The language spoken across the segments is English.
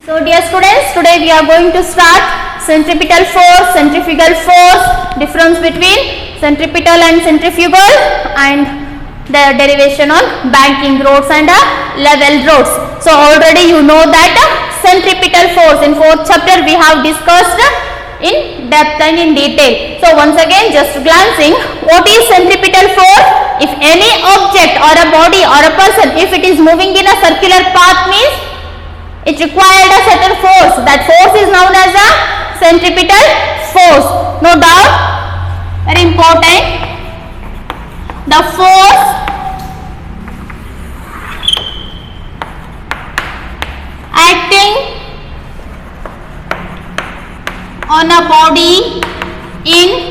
So dear students, today we are going to start centripetal force, centrifugal force, difference between centripetal and centrifugal, and the derivation on banking rods and level rods. So already you know that centripetal force in 4th chapter we have discussed in depth and in detail. So once again just glancing, what is centripetal force? If any object or a body or a person, if it is moving in a circular path, means it required a certain force. That force is known as a centripetal force. No doubt, very important. The force acting on a body in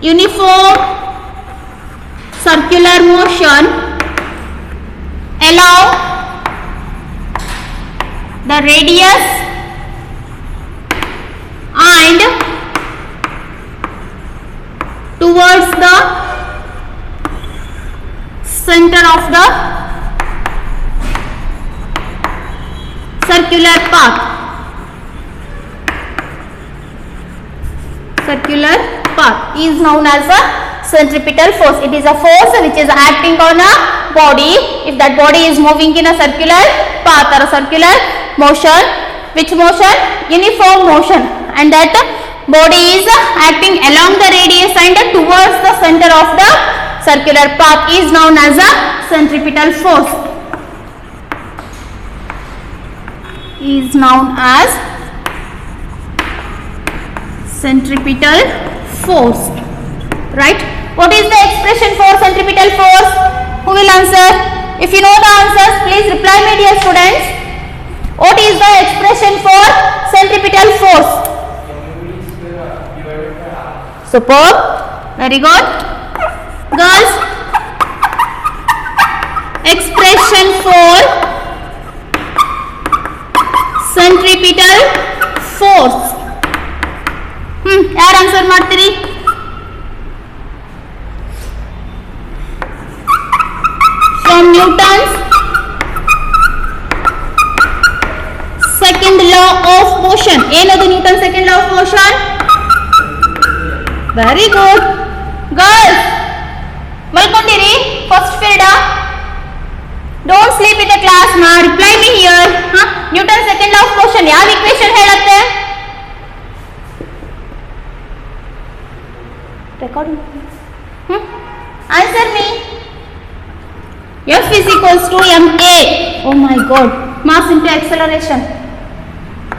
uniform circular motion along the radius and towards the center of the circular path. Circular path is known as a centripetal force. It is a force which is acting on a body. If that body is moving in a circular path or a circular motion, which motion? Uniform motion, and that body is acting along the radius and towards the center of the circular path is known as a centripetal force. Is known as centripetal force. Right? What is the expression for centripetal force? Who will answer? If you know the answers, please reply me, dear students. What is the expression for centripetal force? Superb. Very good. Girls, expression for centripetal force. ಯಾರು answer ಮಾಡ್ತೀರಿ? From Newton's second law of motion. ಏನದು Newton second law of motion? Very good. Girls, ಮಲ್ಕೊಂಡಿರಿ first period. Don't sleep in the class ma. Reply me here. Newton second law of motion ಯಾವ equation ಹೇಳುತ್ತೆ? Record. Answer me. F is equals to ma. Oh my god. Mass into acceleration.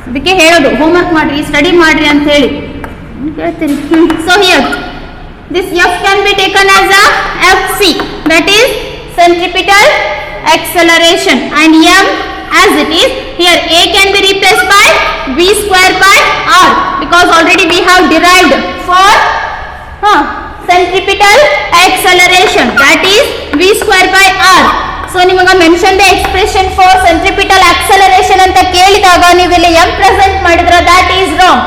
ಅದಕ್ಕೆ ಹೇಳೋದು homework ಮಾಡ್ರಿ, study ಮಾಡ್ರಿ ಅಂತ ಹೇಳಿ ಹೇಳ್ತೀನಿ. So here this F can be taken as a Fc, that is centripetal acceleration, and m as it is here a can be replaced by v square by r, because already we have derived for centripetal acceleration, that is v square by r. So ನಿಮಗೆ mention the expression for centripetal acceleration ಅಂತ ಕೇಳಿದಾಗ ನೀವು ಇಲ್ಲಿ m present ಮಾಡಿದ್ರೆ that is wrong.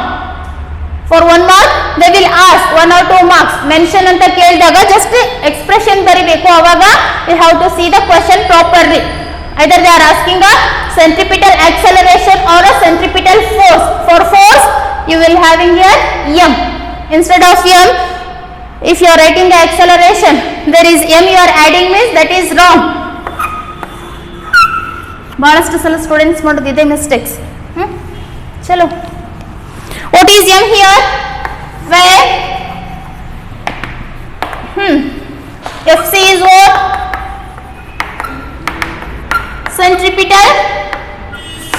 For 1 mark they will ask 1 or 2 marks mention ಅಂತ ಕೇಳಿದಾಗ just expression ಬರಿಬೇಕು. ಅವಾಗ you have to see the question properly. Either they are asking a centripetal acceleration or a centripetal force. For force you will having here m instead of m. If you are writing the acceleration, there is m you are adding, means that is wrong. ಬಹಳಷ್ಟು ಸಲ students ಮಾಡೋದು ಇದೆ mistakes. ಚಲೋ, what is m here? Where Fc is what? Centripetal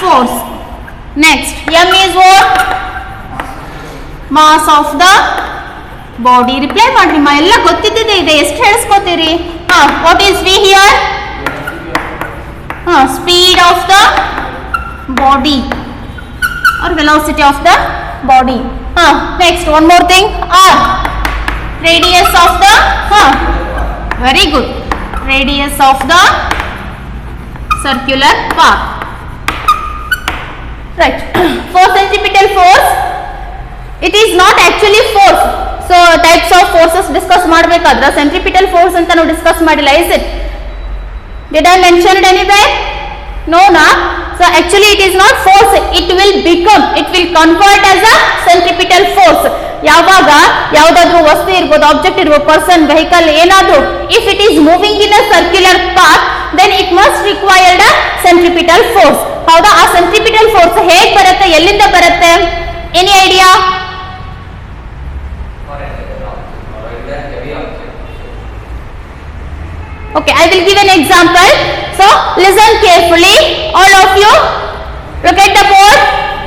force. Next, m is what? Mass of the body. Reply ಮಾಡ್ರಿ ಮಾ, ಎಲ್ಲ ಗೊತ್ತಿದ್ದಿದೆ ಇದೆ, ಎಷ್ಟು ಹೇಳಿಸ್ಕೋತೀರಿ? what is v here? Speed of the body or velocity of the body. Next, one more thing, r, radius of the very good, radius of the circular path. Right. For centripetal force, it is not actually force. So types of forces discuss ಮಾಡಬೇಕಾದ್ರೆ centripetal force ಅಂತ ನಾವು discuss ಮಾಡಿಲ್ಲ. Is it? Did I mention it anywhere? No, na. So actually it is not force, it will become, it will convert as a centripetal force. ಯಾವಾಗ ಯಾವುದಾದ್ರೂ ವಸ್ತು ಇರಬಹುದು, object ಇರಬಹುದು, person, vehicle, ಏನಾದರೂ, if it is moving in a circular path, then it must required a centripetal force. ಹೌದಾ? ಆ centripetal force ಹೇಗೆ ಬರುತ್ತೆ, ಎಲ್ಲಿಂದ ಬರುತ್ತೆ? Any idea? Okay, I will give an example. So listen carefully, all of you. Look at the board.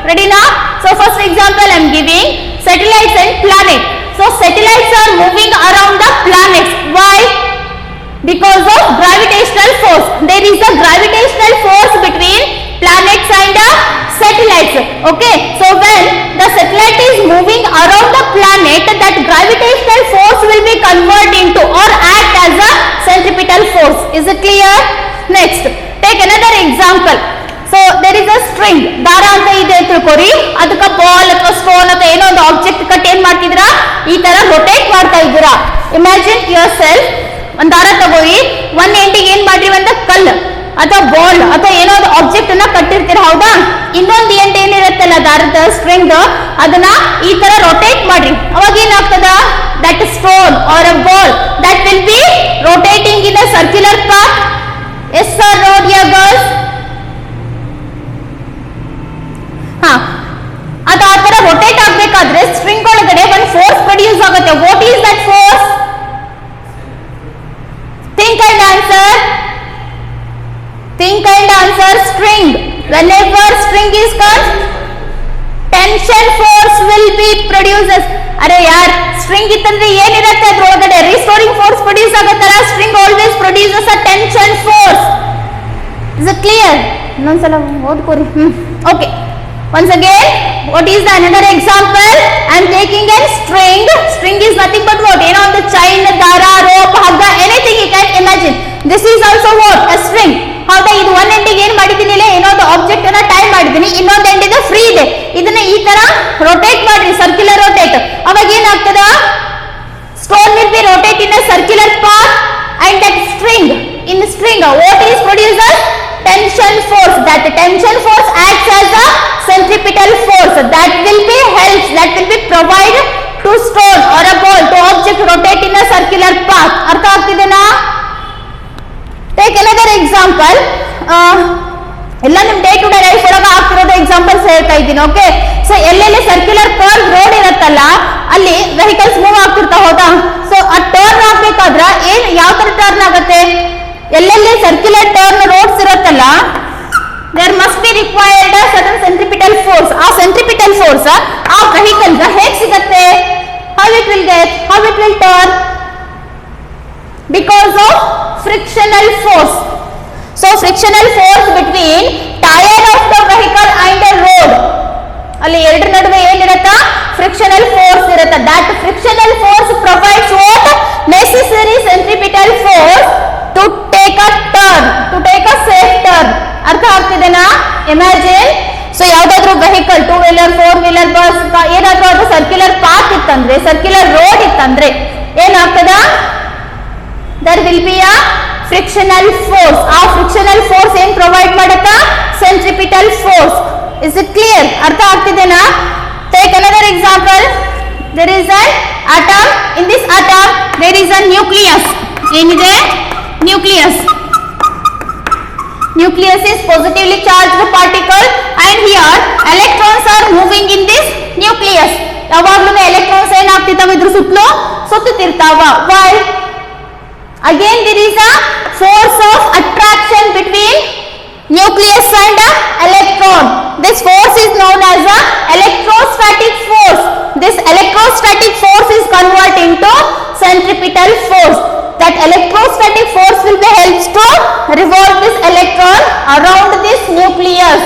Ready now? So first example I am giving satellites and planet. So satellites are moving around the planets. Why? Because of gravitational force. There is a gravitational force between planets and satellites. Okay. So when the satellite is moving around the planet, that gravitational force will be converted into or act as a centripetal force. Is it clear? Next, take another example. So there is a string, ದಾರ ಅಂತ ಇದೆ ತಿಳ್ಕೊರಿ, ಅದಕ್ಕೆ ball ಅಥವಾ stone ಅಥವಾ ಏನೋ ಒಂದು object cut ಏನ್ ಮಾಡ್ತಿದ್ದೀರಾ, ಈ ತರ ರೊಟೇಟ್ ಮಾಡ್ತಾ ಇದ್ದೀರಾ. ಇಮ್ಯಾಜಿನ್ ಯುವರ್ ಸೆಲ್ಫ್, ಒಂದು ದಾರ ತಗೋರಿ, ಒನ್ ಎಂಡಿಗೆ ಏನ್ ಮಾಡ್ರಿ, ಒಂದು ಕಲ್ಲು ಅಥವಾ ಬಾಲ್ ಅಥವಾ ಏನೋ ಒಂದು ಆಬ್ಜೆಕ್ಟ್ ಅನ್ನ ಕಟ್ಟಿರ್ತೀರ. ಹೌದಾ? ಇನ್ನೊಂದು ಎಂಡ್ ಏನಿರುತ್ತಲ್ಲ ದಾರದ ಸ್ಟ್ರಿಂಗ್, ಅದನ್ನ ಈ ತರ ರೊಟೇಟ್ ಮಾಡ್ರಿ. ಅವಾಗ ಏನಾಗ್ತದ, that stone or a ball that will be rotating in a circular path. Yes or no, dear girls? ಅದು ಆ ತರ ರೊಟೇಟ್ ಆಗಬೇಕಾದ್ರೆ ಸ್ಟ್ರಿಂಗ್ ಒಳಗಡೆ ಒಂದು ಫೋರ್ಸ್ ಪ್ರೊಡ್ಯೂಸ್ ಆಗುತ್ತೆ. What is that force? Think and answer. Think and answer. String. whenever string is cut, tension force will be produces. ಅರೆ ಯಾರ್, string ಇತ್ತಂದ್ರೆ ಏನಿರುತ್ತೆ ಅದ್ರೊಳಗಡೆ ರಿಸ್ಟೋರಿಂಗ್ ಫೋರ್ಸ್ ಪ್ರೊಡ್ಯೂಸ್ ಆಗುತ್ತಲ್ಲ, string always produces a tension force. Is it clear? ಇನ್ನೊಂದ್ಸಲ ಓದ್ಕೋರಿ. Okay, once again, what is the another example? I am taking a string. String is nothing but what? You know, the chain, dara, rope, hagga, anything you can imagine. This is also what? A string. ಹೌದಾ? ಇದು one ಎಂಡಿಗೆ ಏನ್ ಮಾಡಿದೀನಿ, ಏನೊಂದು object ಅನ್ನ tie ಮಾಡಿದೀನಿ, ಇನ್ನೊಂದು end ಇದೆ free ಇದೆ. ಇದನ್ನ ಈ ತರ ರೊಟೇಟ್ ಮಾಡ್ರಿ, ಸರ್ಕ್ಯುಲರ್ ರೊಟೇಟ್. ಅವಾಗ ಏನಾಗ್ತದ, stone will be rotate in a circular path and that string, in string what is produces? Tension force. That tension force acts as a centripetal force that will be helps, that will be provided to stone or a ball, to object rotate in a circular path. ಅರ್ಥ ಆಗ್ತಿದೆನಾ? Take another example. ಎಲ್ಲ ನಿಮ್ day to day life ಒಳಗೆ ಆಗ್ತಿರೋದು examples ಹೇಳ್ತಾ ಇದ್ದೀನಿ. Okay, so ಎಲ್ಲೆಲ್ಲಿ circular curve road ಇರುತ್ತಲ್ಲ, ಅಲ್ಲಿ ವೆಹಿಕಲ್ಸ್ ಮೂವ್ ಆಗ್ತಿರ್ತಾ. ಹೌದಾ? ಸೊ ಆ ಟರ್ನ್ ಆಗ್ಬೇಕಾದ್ರ ಏನ್, ಯಾವ ತರ ಟರ್ನ್ ಆಗುತ್ತೆ, ಎಲ್ಲೆಲ್ಲಿ ಸರ್ಕ್ಯುಲರ್ ಟರ್ನ್ ರೋಡ್ಸ್ ಇರುತ್ತಲ್ಲ, there must be required sudden centripetal force. ಆ ಸೆಂಟ್ರಿಪಿಟಲ್ ಫೋರ್ಸ್ ಆ ವೆಹಿಕಲ್ ಹೇಗೆ ಸಿಗತ್ತೆ? How it will get, how it will turn? Because of frictional force. So frictional force between tire of the vehicle and the road, ಅಲ್ಲಿ ಎರಡರ ನಡುವೆ ಏನಿರುತ್ತಾ, frictional force ಇರುತ್ತೆ. that frictional force provides what? necessary centripetal force to take a turn, to take a safe turn. ಅರ್ಥ ಆಗ್ತಿದೆನಾ? Imagine, so ಯಾವ್ದಾದ್ರು vehicle, 2 wheeler 4 wheeler bus, ಏನಾದ್ರೂ ಅದು circular path ಇತ್ತಂದ್ರೆ, circular road ಇತ್ತಂದ್ರೆ ಏನಾಗ್ತದ, there will be a frictional force. ಆ frictional force ಏನ್ provide ಮಾಡುತ್ತಾ? centripetal force. Is it clear? ಅರ್ಥ ಆಗ್ತಿದೆನಾ? Take another example. There is an atom. In this atom there is a nucleus. ಏನಿದೆ? nucleus. Nucleus is positively charged particle and here electrons are moving in this nucleus. ಯಾವಾಗಲೂ electrons ಏನಾಗ್ತಿರ್ತಾವ, ಇದ್ರ ಸುತ್ತಲೂ ಸುತ್ತುತ್ತಿರ್ತಾವ. Why? Again there is a force of attraction between nucleus and electron. This force is known as a electrostatic force. This electrostatic force is converted into centripetal force. That electrostatic force will be helps to revolve this electron around this nucleus.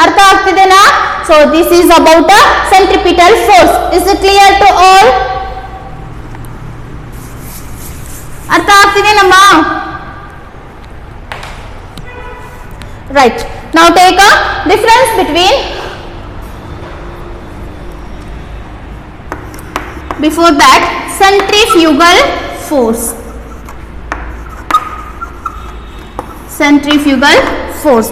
ಅರ್ಥ ಆಗ್ತಿದೆನಾ? So this is about a centripetal force. Is it clear to all? ಅರ್ಥ ಆಗ್ತಿದೆನಮ್ಮ? Right. Now take a difference between, before that, centrifugal force. Centrifugal force.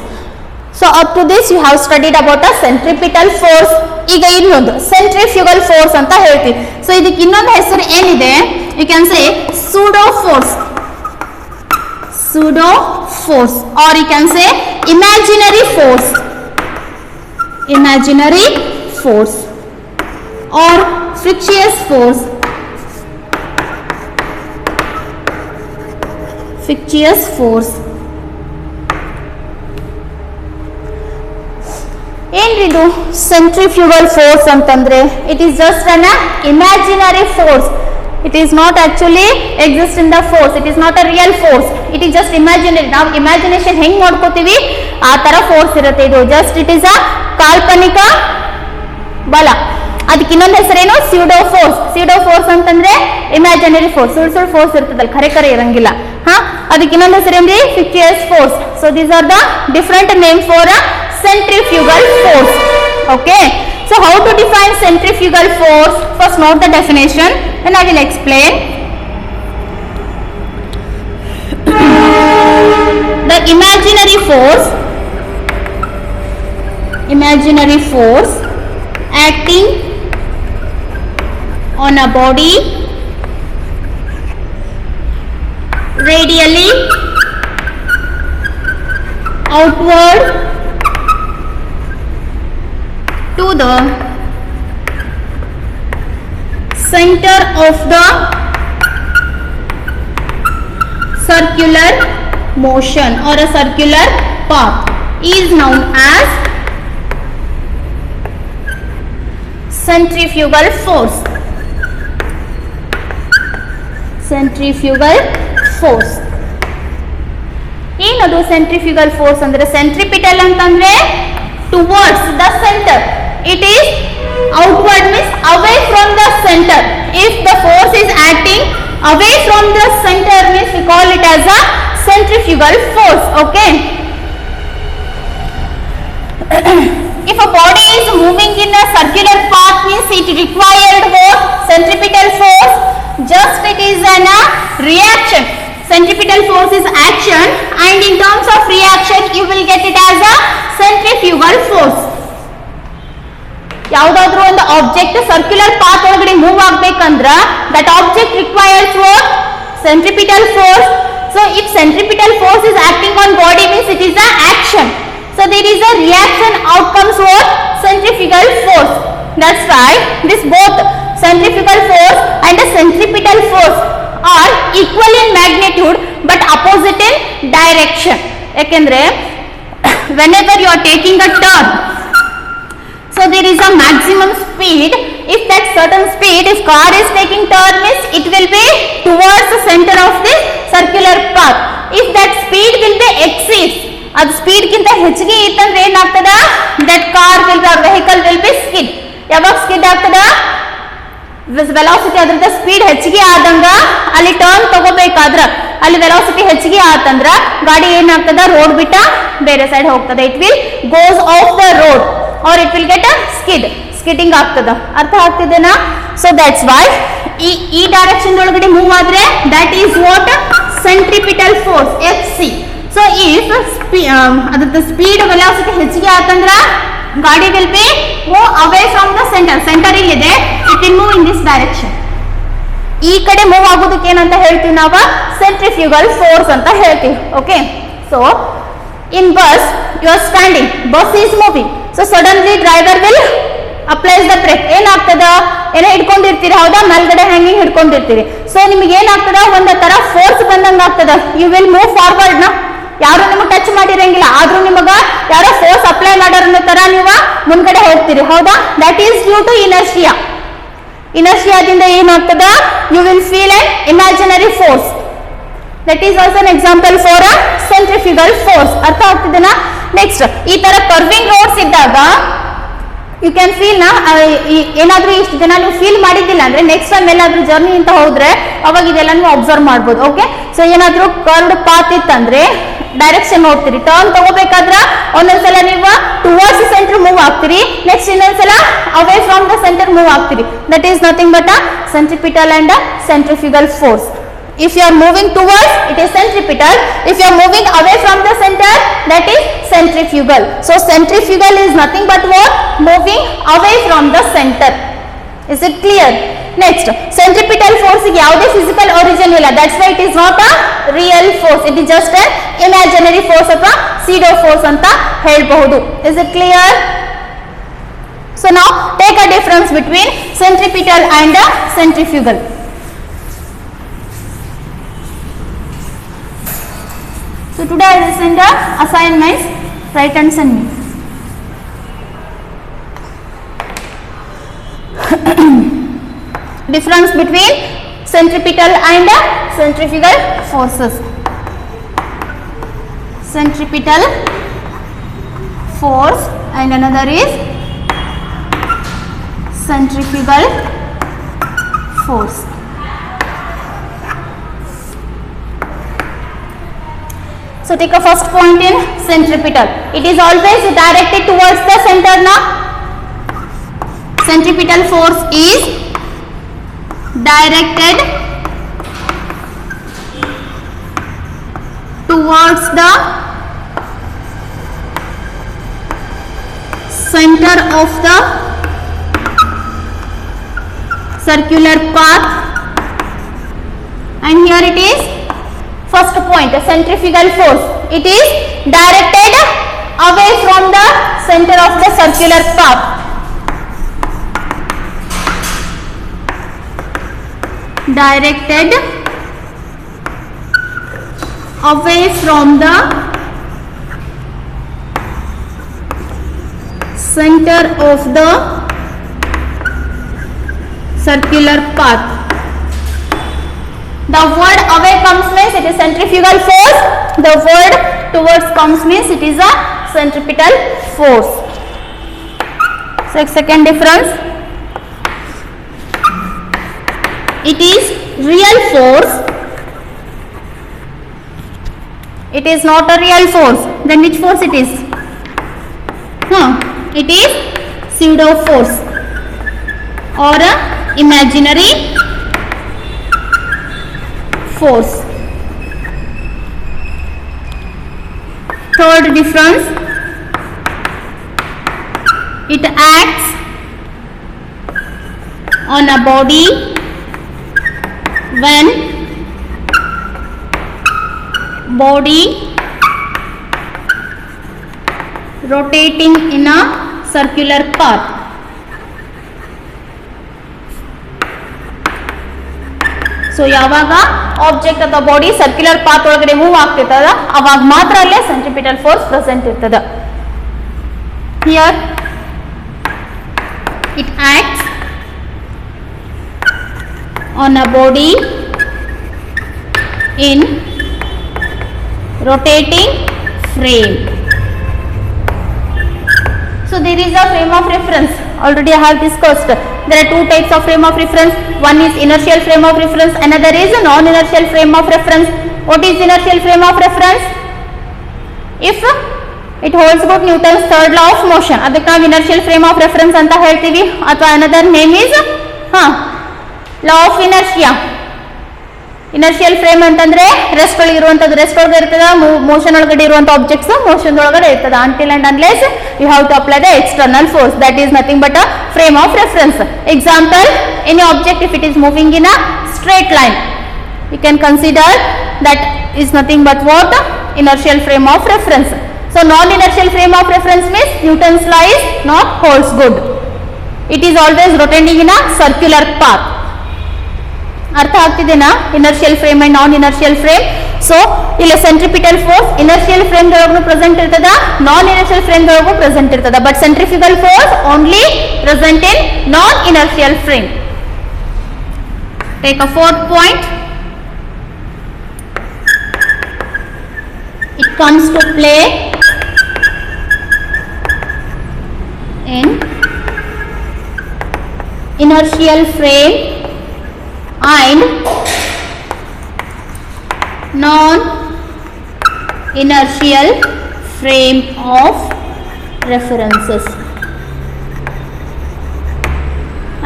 So up to this you have studied about a centripetal force. ಈಗ ಇನ್ನೊಂದು centrifugal force ಅಂತ ಹೇಳ್ತೀವಿ. So ಇದಕ್ಕೆ ಇನ್ನೊಂದು ಹೆಸರು ಏನಿದೆ, you can say pseudo force, pseudo force, or you can say imaginary force, imaginary force, or frictious force, frictious force. ಏನ್ರಿದು centrifugal force ಅಂತಂದ್ರೆ it is just an imaginary force. It is not actually exist in the force. It is not a real force. It is just imaginary. ನಾವು imagination ಹೆಂಗ್ ಮಾಡ್ಕೋತೀವಿ ಆ ತರ force ಇರುತ್ತೆ ಇದು. Just it is ಅ ಕಾಲ್ಪನಿಕ ಬಲ. ಅದಕ್ಕೆ ಇನ್ನೊಂದು ಹೆಸರೇನು ಸ್ಯೂಡೋ ಫೋರ್ಸ್. ಸ್ಯೂಡೋ ಫೋರ್ಸ್ ಅಂತಂದ್ರೆ ಇಮ್ಯಾಜಿನರಿ ಫೋರ್ಸ್. ಸುಳ್ಳು ಫೋರ್ಸ್ ಇರ್ತದಲ್ಲ, ಖರೆ ಇರಂಗಿಲ್ಲ. ಅದಕ್ಕೆ ಇನ್ನೊಂದು ಹೆಸರೇನ್ರಿ fictitious force. So these are the different name for a centrifugal force. Okay, so how to define centrifugal force? First note the definition, then I will explain. The imaginary force acting on a body radially outward to the center of the circular motion or a circular path is known as centrifugal force. Centrifugal force. ಏನದು centrifugal force ಅಂದ್ರೆ centripetal ಅಂತಂದ್ರೆ towards the center. It is outward means away from the center. If the force is acting away from the center means we call it as a centrifugal force. Okay. If a body is moving in a circular path means it required what? Centripetal force. Just it is an reaction. Centripetal force is action, and in terms of reaction you will get it as a centrifugal force. ಯಾವುದಾದ್ರೂ ಒಂದು object circular path ಒಳಗಡೆ move ಆಗಬೇಕಂದ್ರ that object requires what? centripetal force. So if centripetal force is acting on body means it is a action. So there is a reaction, outcomes what? Centrifugal force. That's why this both centrifugal force and the centripetal force are equal in magnitude but opposite in direction. ಯಾಕೆಂದ್ರೆ whenever you are taking a turn, so there is a maximum speed. If that certain speed, if car is taking turn means it will be towards the center of this circular path. If that speed will be exceeds, ಅದು speed ಗಿಂತ ಹೆಚ್ಚಿಗೆ ಇತ್ತಂದ್ರೆ ಏನಾಗ್ತದ? that car will be, vehicle will be skid. ಯಾವಾಗ skid ಆಗ್ತದ? Velocity ಅದ್ರದ speed ಹೆಚ್ಚಿಗೆ ಆದಂಗ ಅಲ್ಲಿ ಟರ್ನ್ ತಗೋಬೇಕಾದ್ರ ಅಲ್ಲಿ ವೆಲಾಸಿಟಿ ಹೆಚ್ಚಿಗೆ ಆತಂದ್ರ ಗಾಡಿ ಏನಾಗ್ತದ? ರೋಡ್ ಬಿಟ್ಟ ಬೇರೆ ಸೈಡ್ ಹೋಗ್ತದೆ. It will goes off the road or it will get a skidding ಆಗ್ತದ. ಅರ್ಥ ಆಗ್ತಿದೆನಾ? ಸೊ ದಟ್ಸ್ ವೈ ಈ ಡೈರೆಕ್ಷನ್ ಒಳಗಡೆ ಮೂವ್ ಆದ್ರೆ that is what? Centripetal force, FC. So if ಅದ್ರದ್ದು ಸ್ಪೀಡ್ ವೆಲಾಸಿಟಿ ಹೆಚ್ಚಿಗೆ ಆತಂದ್ರ ಗಾಡಿ will be move away from the centre. Centre ಇಲ್ಲಿದೆ, it will move in this direction. ಈ ಕಡೆ ಮೂವ್ ಆಗೋದಕ್ಕೆ ಏನಂತ ಹೇಳ್ತೀವಿ ನಾವು? ಸೆಂಟ್ರಿಫ್ಯೂಗಲ್ ಫೋರ್ಸ್ ಅಂತ ಹೇಳ್ತೀವಿ. Okay, so in bus you are standing, bus is moving. So suddenly driver will applies the brake. ಏನಾಗ್ತದ? ಏನೋ ಹಿಡ್ಕೊಂಡಿರ್ತೀರಿ, ಹೌದಾ? ಮೇಲ್ಗಡೆ ಹ್ಯಾಂಗಿಂಗ್ ಹಿಡ್ಕೊಂಡಿರ್ತೀರಿ. ಸೊ ನಿಮ್ಗೆ ಏನಾಗ್ತದ? ಒಂದ್ ತರ ಫೋರ್ಸ್ ಬಂದಂಗ ಆಗ್ತದ. ಯು ವಿಲ್ ಮೂವ್ ಫಾರ್ವರ್ಡ್ ನ. ಯಾರು ನಿಮಗೆ ಟಚ್ ಮಾಡಿರಂಗಿಲ್ಲ, ಆದ್ರೂ ನಿಮಗ ಯಾರೋ ಫೋರ್ಸ್ ಅಪ್ಲೈ ಮಾಡೋರ ತರ ನೀವು ಮುಂದ್ಗಡೆ ಹೋಗ್ತೀರಿ, ಹೌದಾ? That is due to inertia. ಇನರ್ಷಿಯಾದಿಂದ ಏನಾಗ್ತದ? You will feel an imaginary force. That is also an example for a centrifugal force. ಅರ್ಥ ಆಗ್ತಿದೆನಾ? ನೆಕ್ಸ್ಟ್, ಈ ತರ ಕರ್ವಿಂಗ್ ರೋಡ್ಸ್ ಇದ್ದಾಗ ಯು ಕ್ಯಾನ್ ಫೀಲ್ ನ, ಏನಾದ್ರೂ ಇಷ್ಟು ದಿನ ನೀವು ಫೀಲ್ ಮಾಡಿದ್ದಿಲ್ಲ ಅಂದ್ರೆ ನೆಕ್ಸ್ಟ್ ಟೈಮ್ ಎಲ್ಲಾದ್ರೂ ಜರ್ನಿ ಅಂತ ಹೋದ್ರೆ ಅವಾಗ ಇದೆಲ್ಲ ನೀವು ಅಬ್ಸರ್ವ್ ಮಾಡ್ಬೋದು. ಓಕೆ, ಸೊ ಏನಾದ್ರೂ ಕರ್ವ್ಡ್ ಪಾತ್ ಇತ್ತಂದ್ರೆ ಡೈರೆಕ್ಷನ್ ನೋಡ್ತೀರಿ. ಟರ್ನ್ ತಗೋಬೇಕಾದ್ರ ಒಂದೊಂದ್ಸಲ ನೀವು ಟುವರ್ಡ್ಸ್ ಸೆಂಟರ್ ಮೂವ್ ಆಗ್ತೀರಿ, ನೆಕ್ಸ್ಟ್ ಇನ್ನೊಂದ್ಸಲ away from the centre move ಆಗ್ತೀರಿ. That is nothing but a centripetal and a centrifugal force. If you are moving towards, it is centripetal. If you are moving away from the center, that is centrifugal. So centrifugal is nothing but what? Moving away from the center. Is it clear? Next, centripetal force ಗೆ ಯಾವುದೇ physical origin ಇಲ್ಲ. That's why it is not a real force. It is just an imaginary force ಅಥವಾ pseudo force ಅಂತ ಹೇಳಬಹುದು. Is it clear? So now take a difference between centripetal and centrifugal. So today I will send the assignments. Write and send me. Difference between centripetal and centrifugal forces. Centripetal force and another is centrifugal force. So take a first point in centripetal. It is always directed towards the center now. Centripetal force is directed towards the center of the circular path, and here it is first point, centrifugal force. It is directed away from the center of the circular path. Directed away from the center of the circular path. The word away comes means it is centrifugal force. The word towards comes means it is a centripetal force. So second difference, it is real force. It is not a real force. Then which force it is? It is pseudo force or a imaginary force. Third difference, it acts on a body when body rotating in a circular path. So ಯಾವಾಗ object ಅಥವಾ body circular path ಒಳಗಡೆ move ಆಗ್ತಿರ್ತದ ಅವಾಗ ಮಾತ್ರ ಅಲ್ಲೇ centripetal force present ಇರ್ತದ. Here it acts on a body in rotating frame. So there is a frame of reference. Already I have discussed. There are two types of frame of reference. One is inertial frame of reference. Another is a non-inertial frame of reference. What is inertial frame of reference? If it holds good Newton's third law of motion, ಅದಕ್ಕೆ ನಾವು inertial frame of reference ಅಂತ ಹೇಳ್ತೀವಿ. ಅಥವಾ another name is law of inertia. Inertial frame ಅಂತಂದ್ರೆ rest ಒಳಗೆ ಇರುವಂತದ್ದು rest ಒಳಗೆ ಇರ್ತದ, ಮೋಷನ್ ಒಳಗಡೆ ಇರುವಂತ ಆಬ್ಜೆಕ್ಟ್ಸ್ ಮೋಷನ್ ಒಳಗಡೆ ಇರ್ತದ. Until and unless you have to apply the external force, that is nothing but a frame of reference. Example, any object if it is moving in a straight line, you can consider that is nothing but what inertial frame of reference. So non-inertial frame of reference means Newton's law is not holds good. It is always rotating in a circular path. ಅರ್ಥ ಆಗ್ತಿದೆನಾ inertial frame and non inertial frame? ಸೊ ಇಲ್ಲಿ centripetal force inertial frame ದೊಳಗೂ present ಇರ್ತದ, non inertial frame ದೊಳಗೂ present ಇರ್ತದ. But centrifugal force only present in non inertial frame. Take a fourth point. It comes to play in inertial frame and non-inertial frame of references.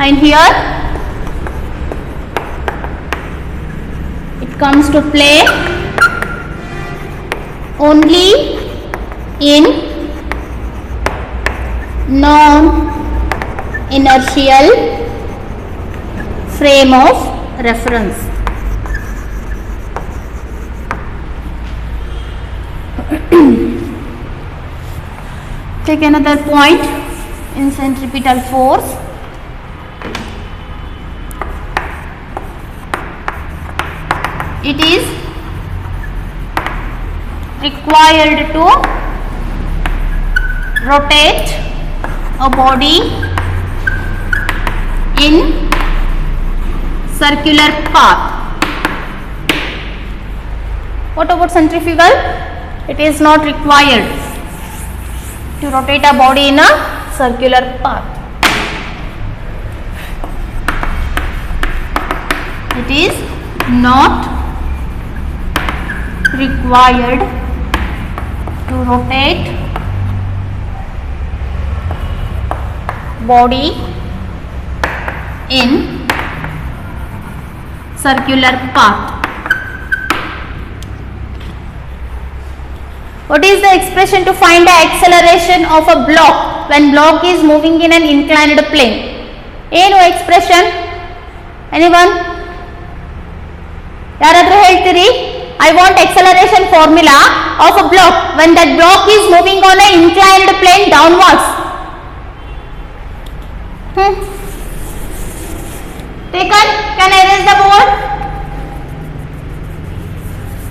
And here it comes to play only in non-inertial frame of reference. Take another point in centripetal force. It is required to rotate a body in circular path. What about centrifugal? It is not required to rotate a body in a circular path. It is not required to rotate body in circular path. What is the expression to find the acceleration of a block when block is moving in an inclined plane? ಏನು expression? Anyone? ಯಾರಾದರೂ ಹೇಳ್ತೀರಿ? I want acceleration formula of a block when that block is moving on an inclined plane downwards. Taken? Can I erase the board?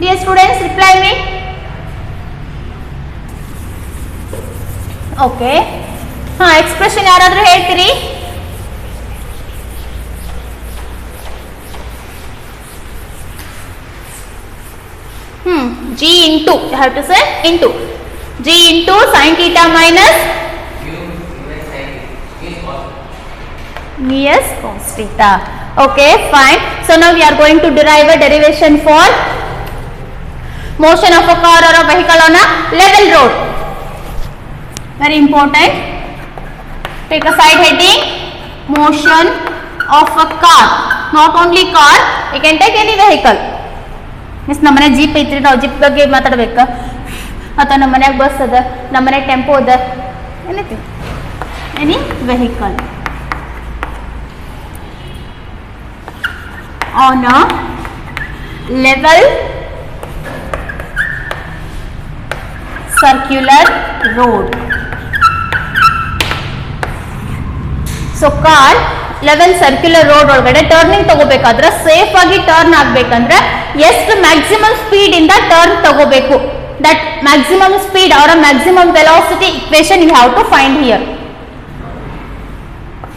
Dear students, reply me. Okay. Expression ಯಾರಾದರೂ ಹೇಳ್ತೀರಿ? G into, you have to say into. G into sin theta minus Vs cos theta. Okay, fine. So now we are going to derive a derivation for motion of a car or a vehicle on a level road. Very important. Take a side heading, motion of a car. Not only car, you can take any vehicle. Miss ನಮ್ಮನೆ jeep ಐತ್ರಿ, ನಾವು jeep ಬಗ್ಗೆ ಮಾತಾಡ್ಬೇಕಾ, ಅಥವಾ ನಮ್ಮ ಮನ್ಯಾಗ bus ಅದ, ನಮ್ಮ ಮನೆ ಟೆಂಪೋ ಅದ, anything, any vehicle on a level circular road. So car level circular road ಒಳಗಡೆ ಟರ್ನಿಂಗ್ ತಗೋಬೇಕಾದ್ರೆ ಸೇಫ್ ಆಗಿ ಟರ್ನ್ ಆಗ್ಬೇಕಂದ್ರೆ ಎಷ್ಟು ಮ್ಯಾಕ್ಸಿಮಮ್ ಸ್ಪೀಡ್ ಇಂದ ಟರ್ನ್ ತಗೋಬೇಕು, ದಟ್ ಮ್ಯಾಕ್ಸಿಮಮ್ ಸ್ಪೀಡ್ ಅವರ maximum velocity equation you have to find here.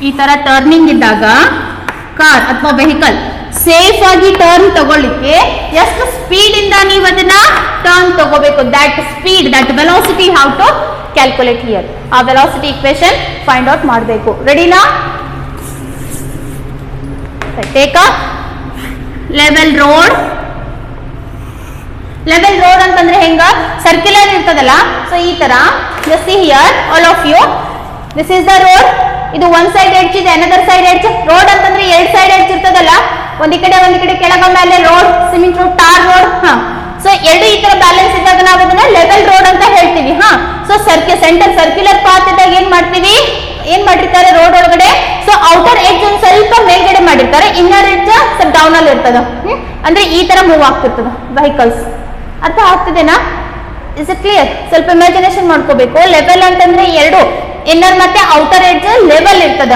ಈ ತರ ಟರ್ನಿಂಗ್ ಇದ್ದಾಗ ಕಾರ್ ಅಥವಾ ವೆಹಿಕಲ್ ಸೇಫ್ ಆಗಿ ಟರ್ನ್ ತಗೊಳ್ಳಿಕ್ಕೆ ಎಷ್ಟು ಸ್ಪೀಡ್ ಇಂದ ನೀವು ಅದನ್ನ ಟರ್ನ್ ತಗೋಬೇಕು, that speed, that velocity have to calculate here. ಆ ವೆಲಾಸಿಟಿ ಇಕ್ವೇಶನ್ ಫೈಂಡ್ ಔಟ್ ಮಾಡಬೇಕು. ರೆಡಿನಾ? Take a level road. Level road ಅಂತಂದ್ರೆ ಹೆಂಗ, ಸರ್ಕ್ಯುಲರ್ ಇರ್ತದಲ್ಲ, ಸೊ ಈ ತರ just see here all of you, this is the road, ಇದು ಒನ್ ಸೈಡ್ ಎಡ್ಜ್ ಇದೆ, ಅನದರ್ ಸೈಡ್ ಎಡ್ಜ್. ರೋಡ್ ಅಂತಂದ್ರೆ ಎರಡು ಸೈಡ್ ಎಡ್ಜ್ ಇರ್ತದಲ್ಲ, ಒಂದ್ ಕಡೆ ಕೆಳಗ ಮೇಲೆ road, cement road, tar road. So ಎರಡು ಈ ತರ ಬ್ಯಾಲೆನ್ಸ್ ಇದ್ದಾಗ ನಾವು ಅದನ್ನ ಲೆವೆಲ್ ರೋಡ್ ಅಂತ ಹೇಳ್ತೀವಿ. ಸೊ ಸೆಂಟರ್ ಸರ್ಕ್ಯುಲರ್ ಪಾತ್ ಇದ್ದಾಗ ಏನ್ ಮಾಡ್ತೀವಿ, ಏನ್ ಮಾಡಿರ್ತಾರೆ ರೋಡ್ ಒಳಗಡೆ, ಸೊ ಔಟರ್ ಎಡ್ಜ್ ಒಂದ್ ಸ್ವಲ್ಪ ಮೇಲ್ಗಡೆ ಮಾಡಿರ್ತಾರೆ, ಇನ್ನರ್ ಎಡ್ಜ್ ಸ್ವಲ್ಪ ಡೌನ್ ಅಲ್ಲಿ ಇರ್ತದ. ಅಂದ್ರೆ ಈ ತರ ಮೂವ್ ಆಗ್ತಿರ್ತದ ವೆಹಿಕಲ್ಸ್. ಅರ್ಥ ಆಗ್ತಿದೆನಾ? Is it clear? ಸ್ವಲ್ಪ ಇಮ್ಯಾಜಿನೇಷನ್ ಮಾಡ್ಕೋಬೇಕು. ಲೆವೆಲ್ ಅಂತಂದ್ರೆ ಎರಡು, ಇನ್ನರ್ ಮತ್ತೆ ಔಟರ್ ಎಡ್ಜ್ ಲೆವೆಲ್ ಇರ್ತದ.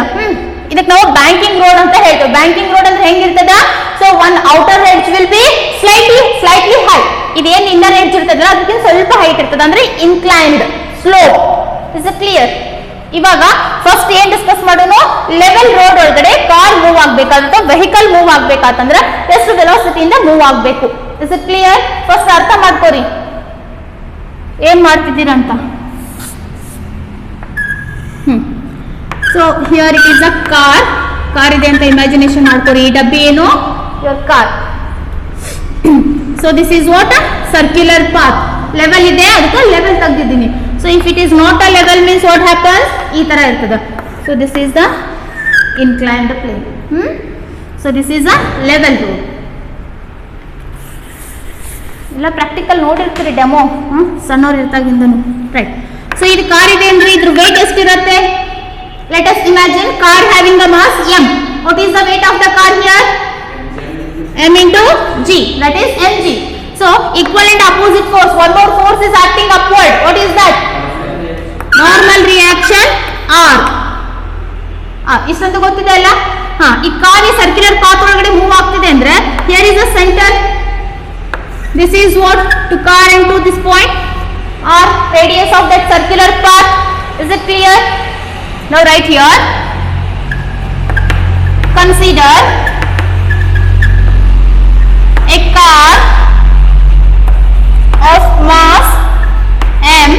ಇದಕ್ಕೆ ನಾವು ಬ್ಯಾಂಕಿಂಗ್ ರೋಡ್ ಅಂತ ಹೇಳ್ತೇವೆ. ಬ್ಯಾಂಕಿಂಗ್ ರೋಡ್ ಅಂದ್ರೆ ಹೆಂಗಿರ್ತದ, so on outer edge will be slightly high, ಇದೇನ್ ಇನ್ನರ್ ಎಡ್ಜ್ ಇರ್ತದಲ್ಲ ಅದಕ್ಕಿಂತ ಸ್ವಲ್ಪ ಹೈಟ್ ಇರ್ತದ, ಅಂದ್ರೆ inclined slope. Is it clear? ಇವಾಗ ಫಸ್ಟ್ ಏನ್ ಡಿಸ್ಕಸ್ ಮಾಡೋಣ, ಲೆವೆಲ್ ರೋಡ್ ಒಳಗಡೆ ಕಾರ್ ಮೂವ್ ಆಗ್ಬೇಕಾದ್ರೆ, ವೆಹಿಕಲ್ ಮೂವ್ ಆಗ್ಬೇಕಾತಂದ್ರೆ ಎಷ್ಟು ವೆಲಾಸಿಟಿಯಿಂದ ಮೂವ್ ಆಗ್ಬೇಕು. Is it clear? ಫಸ್ಟ್ ಅರ್ಥ ಮಾಡ್ಕೋರಿ ಏನ್ ಮಾಡ್ತಿದ್ದೀರಂತ. So here it is a car. Car ಇದೆ ಅಂತ ಇಮ್ಯಾಜಿನೇಷನ್ ಮಾಡ್ಕೋರಿ. ಈ ಡಬ್ಬಿ ಏನು, your car. So this is what circular path. Level ಇದೆ, ಅದಕ್ಕೆ ಲೆವೆಲ್ ತೆಗ್ದಿದ್ದೀನಿ. So if it is not a level means what happens, ಈ ತರ ಇರ್ತದೆ. So this is the inclined plane. So this is a level road. ಎಲ್ಲ practical ನೋಡಿರ್ತೀರಿ demo ಸಣ್ಣವ್ರು ಇರ್ತಾಗಿಂದನು ರೈಟ್. ಸೊ ಇದು ಕಾರ್ ಇದೆ ಅಂದ್ರೆ ಇದ್ರ ವೇಟ್ ಎಷ್ಟಿರುತ್ತೆ? Let us imagine car having the mass m. What is the weight of the car here? m into g, that is mg. So equal and opposite force, one more force is acting upward. What is that? Normal reaction r. ಇಷ್ಟಂತೂ ಗೊತ್ತಿದೆ ಅಲ್ಲ? ಈ car ಈ circular path ಒಳಗಡೆ move ಆಗ್ತಿದೆ ಅಂದ್ರೆ here is the center. This is what to car and to this point or radius of that circular path. Is it clear? Now write here. Consider a car of mass m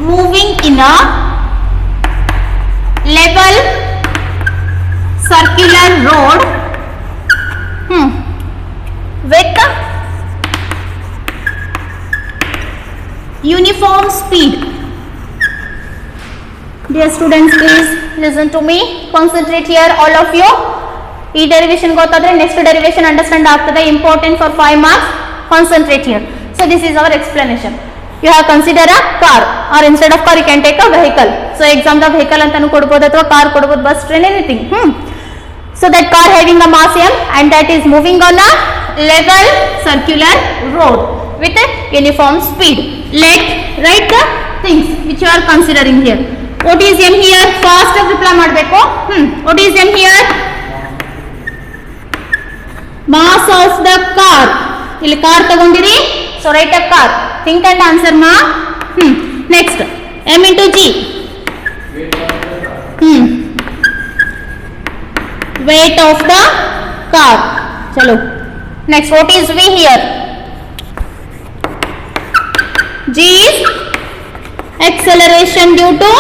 moving in a level circular road with uniform speed. Dear students, please listen to me, concentrate here all of you. ಈ derivation ಗೊತ್ತಾದ್ರೆ next derivation understand ಆಗ್ತದೆ. Important for 5 marks. Concentrate here. So this is our explanation. You have consider a car or instead of car you can take a vehicle. So exam the vehicle ಅಂತಾನು ಕೊಡಬಹುದು ಅಥವಾ car ಕೊಡಬಹುದು, bus, train, anything. So that car having a mass m and that is moving on a level circular road with a uniform speed. Let write the things which you are considering here. What is m here? Fast reply ಮಾಡಬೇಕು. What is m here? Mass of the car. ಇಲ್ಲಿ car ತಗೊಂಡಿರಿ, so write a car. Think and answer ma. Next m into g. Weight of the car. Chalo. Next what is v here? G is acceleration due to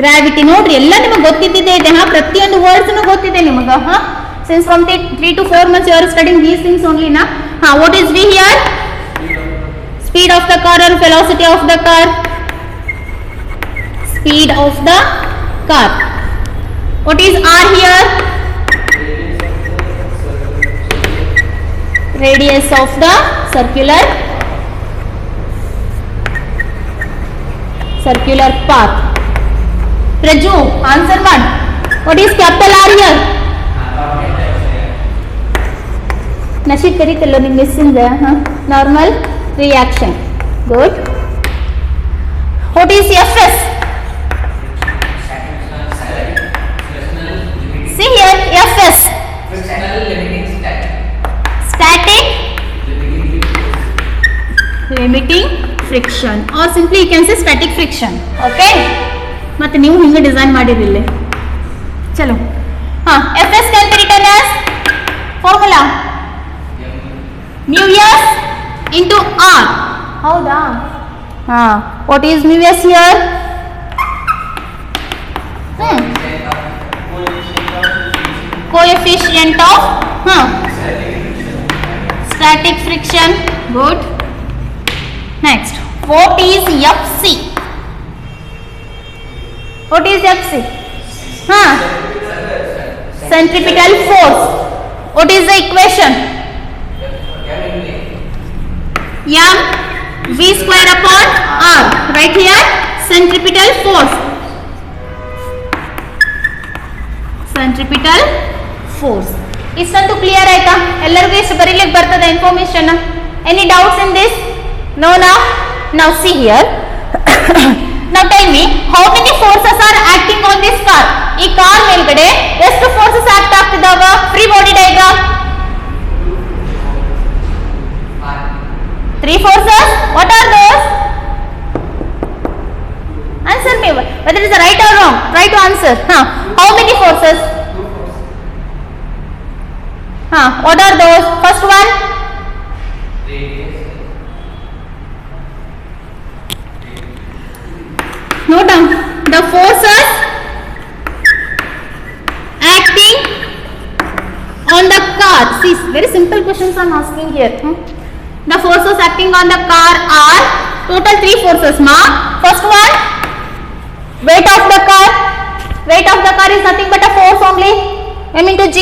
gravity. ನೋಡ್ರಿ ಎಲ್ಲ ನಿಮಗೆ ಗೊತ್ತಿದ್ದಿದೆ ಇದೆ. ಪ್ರತಿಯೊಂದು words ಗೊತ್ತಿದೆ ನಿಮಗೆ. Since from 3 to 4 months you are studying these things only na. What is v here? Speed of the car or velocity of the car? Speed of the car. What is r here? Radius of the circular path. Raju, answer one. What is capital R here? ನಶೀದ್ ಕರೀತಲ್ಲ ನಿಮ್ಗೆ ಮಿಸ್ಸಿಂದ. Normal reaction. Good. What is fs? See here, fs. Static limiting friction or simply you can say static friction. Okay? ಮತ್ತೆ ನೀವು ಹಿಂಗೆ design ಮಾಡಿರಲಿಲ್ಲ. ಚಲೋ. fs can be written as formula mu s into r. ಹೌದಾ? What is mu s here? Coefficient of static friction. Good. Next, what is fc? What is fc? Centripetal force. What is the equation? m v square upon r. Right here, centripetal force. Centripetal force. ಇಷ್ಟಂತೂ clear ಆಯ್ತಾ? ಎಲ್ಲರಿಗೂ ಇಷ್ಟು ಬರೀಲಿಕ್ಕೆ ಬರ್ತದೆ information. Any doubts in this? No ನಾ? Now see here. Now tell me, how many forces are acting on this car? ಈ car ಮೇಲ್ಗಡೆ ಎಷ್ಟು ಫೋರ್ಸಸ್ ಆಕ್ಟ್ ಆಗ್ತಿದಾವ? Free body diagram. 3 forces. What are those? Answer me. Whether it is right or wrong. Try to answer. How many forces? What are those? First one. Note down the forces acting on the car. See, very simple questions I am asking here. The forces acting on the car are total 3 forces ma. First one, weight of the car. Weight of the car is nothing but a force only, m into g.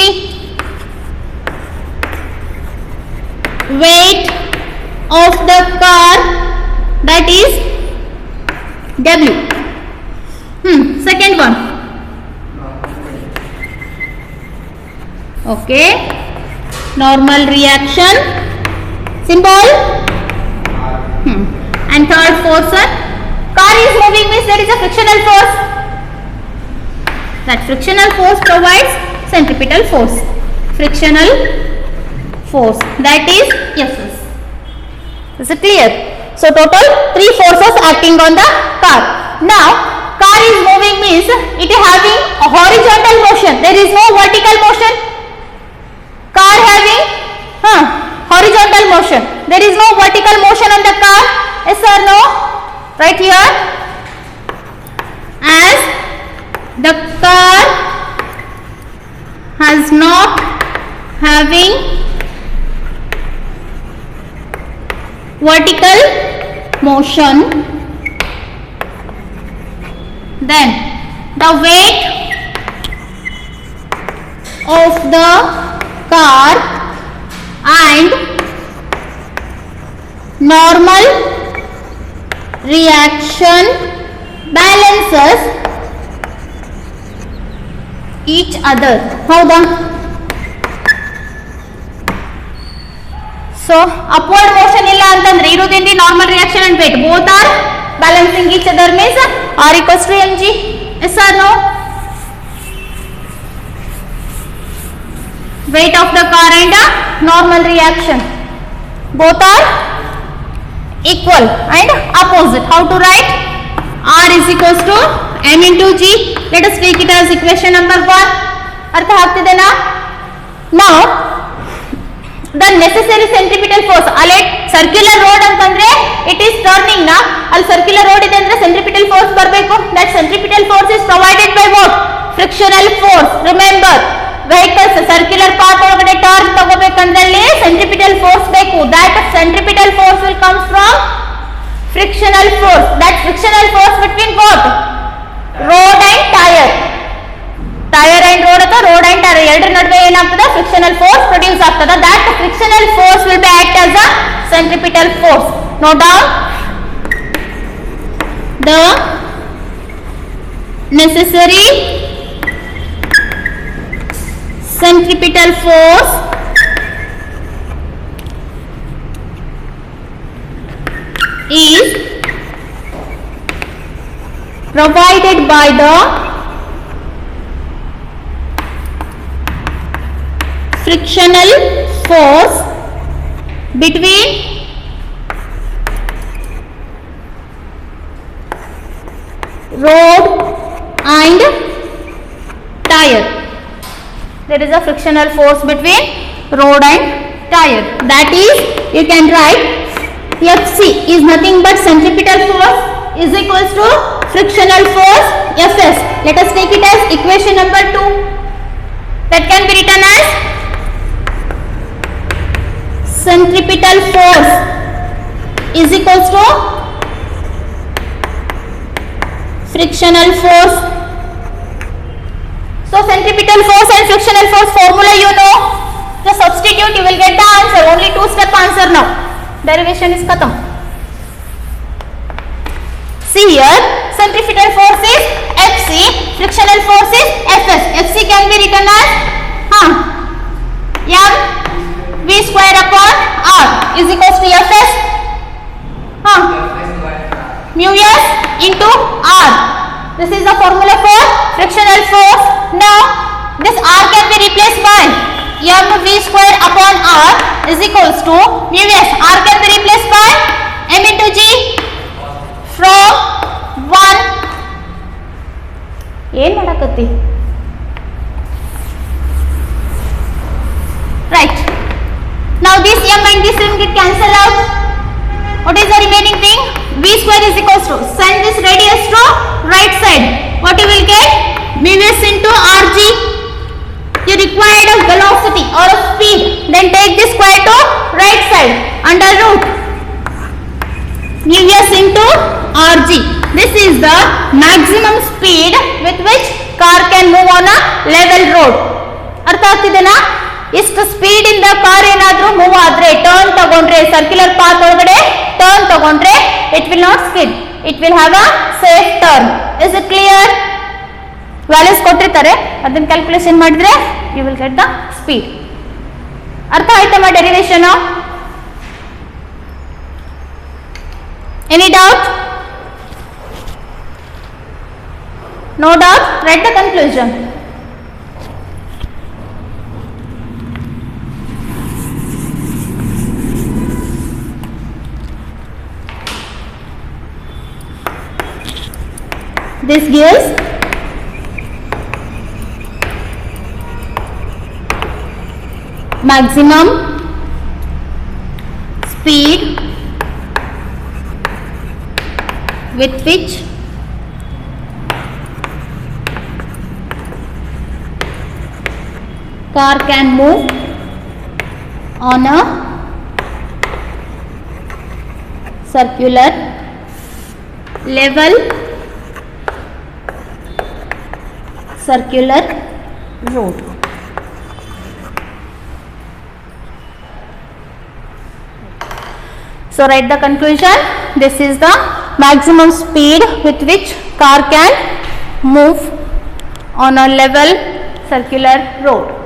weight of the car, that is W. Second one. Okay, normal reaction symbol. And third force one, car is moving means there is a frictional force. That frictional force provides centripetal force. Frictional force, that is Fs. Is it clear? So total 3 forces acting on the car. Now car is moving means it is having a horizontal motion. There is no vertical motion. Car having horizontal motion. There is no vertical motion on the car. Yes or no? Right here. As the car has not having vertical motion, then the weight of the car and normal reaction balances each other. ಹೌದಾ? So upward motion ಇಲ್ಲ ಅಂತಂದ್ರೆ ಇರುವುದೇಂದಿ normal reaction and weight both are balancing each other means R equals to mg. Yes or no? Weight of the car and normal reaction both are equal and opposite. How to write? R is equals to m into g. Let us take it as equation number 1. ಅರ್ಥ ಆಗ್ತಿದೆನಾ? Now the necessary centripetal force, ಅಲ್ಲಿ circular road ಅಂತಂದ್ರೆ it is turning na, ಅಲ್ಲಿ circular road ಇದೆ ಅಂದ್ರೆ centripetal force ಬರಬೇಕು. That centripetal force is provided by what? Frictional force. Remember, vehicles circular path ಒಳಗಡೆ turn ತಗೋಬೇಕಂದ್ರೆ ಅಲ್ಲಿ centripetal force ಬೇಕು. That centripetal force will come from frictional force. That frictional force between what? Road and tire. Tire and road ಅಥವಾ road and tire ಎರಡರ ನಡುವೆ ಏನಾಗ್ತದೆ? Frictional force produce ಆಗ್ತದೆ. That frictional force will be act as a centripetal force. Note down. The necessary centripetal force is provided by the frictional force between road and tire. There is a frictional force between road and tire. That is, you can write Fc is nothing but centripetal force is equals to frictional force Fs. Let us take it as equation number 2. That can be written as centripetal force is equals to frictional force. So centripetal force and frictional force formula you know. Just substitute, you will get the answer. Only 2-step answer now. Derivation is khatam. See here, centripetal force is Fc, frictional force is Fs. Fc can be written as m v square upon r is equals to Fs mu s into r. This is the formula for frictional force. Now this r can be replaced by m v square upon r is equals to mu s. R can be replaced by m into g from 1. ಏನು ಮಾಡಕತ್ತಿ? Right. Now this m and this m get cancelled out. What is the remaining thing? V square is equals to, send this radius to right side. What you will get? Mu s into rg. You required a velocity or a speed. Then take this square to right side. Under root mu s into rg. This is the maximum speed with which car can move on a level road. ಅರ್ಥ ಆಗ್ತಿದೆನಾ? ಇಷ್ಟು speed ಇಂದ car ಏನಾದ್ರೂ move ಆದ್ರೆ, turn ತಗೊಂಡ್ರೆ, circular path ಒಳಗಡೆ turn ತಗೊಂಡ್ರೆ, it will not skid, it will have a safe turn. Is it clear? Values ಕೊಟ್ಟಿರ್ತಾರೆ, ಅದನ್ನ ಕ್ಯಾಲ್ಕುಲೇಷನ್ ಮಾಡಿದ್ರೆ you will get the speed. ಅರ್ಥ ಆಯ್ತಮ್ಮ derivation? Any doubt? No doubt. Read the conclusion. This gives maximum speed with which car can move on a circular level circular road. So write the conclusion. This is the maximum speed with which car can move on a level circular road.